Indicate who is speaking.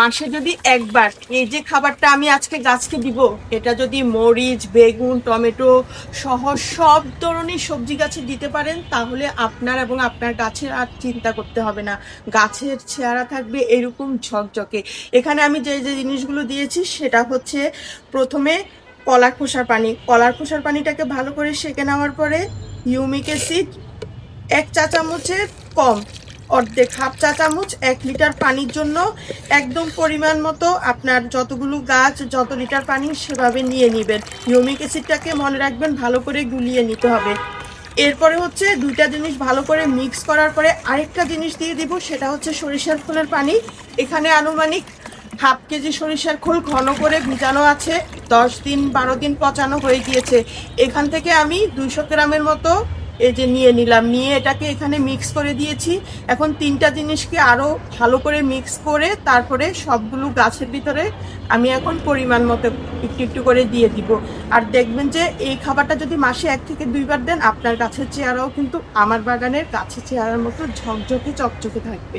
Speaker 1: মাসে যদি একবার এই যে খাবারটা আমি আজকে গাছকে দিব, এটা যদি মরিচ, বেগুন, টমেটো সহ সব ধরনের সবজি গাছে দিতে পারেন, তাহলে আপনার এবং আপনার গাছের আর চিন্তা করতে হবে না। গাছের চেহারা থাকবে এরকম ঝকঝকে। এখানে আমি যে যে জিনিসগুলো দিয়েছি সেটা হচ্ছে, প্রথমে কলার খোসার পানি। কলার খোসার পানিটাকে ভালো করে সেঁকে নেওয়ার পরে হিউমিক অ্যাসিড 1 চা চামচের কম, অর্ধেক, হাফ চা চামচ 1 লিটার পানির জন্য একদম পরিমাণ মতো আপনার যতগুলো গাছ যত লিটার পানি সেভাবে নিয়ে নেবেন। হিউমিক অ্যাসিডটাকে মনে রাখবেন ভালো করে গুলিয়ে নিতে হবে। এরপরে হচ্ছে দুইটা জিনিস ভালো করে মিক্স করার পরে আরেকটা জিনিস দিয়ে দিব, সেটা হচ্ছে সরিষার খোলের পানি। এখানে আনুমানিক হাফ কেজি সরিষার খোল ঘন করে ভিজানো আছে, 10 দিন 12 দিন পচানো হয়ে গিয়েছে। এখান থেকে আমি 200 গ্রামের মতো এই যে নিয়ে নিলাম, নিয়ে এটাকে এখানে মিক্স করে দিয়েছি। এখন তিনটা জিনিসকে আরো ভালো করে মিক্স করে তারপরে সবগুলো গাছের ভিতরে আমি এখন পরিমাণ মতো একটু একটু করে দিয়ে দিব। আর দেখবেন যে এই খাবারটা যদি মাসে 1 থেকে 2 বার দেন, আপনার গাছের চেহারাও কিন্তু আমার বাগানের গাছের চেহারার মতো ঝকঝকে চকচকে থাকবে।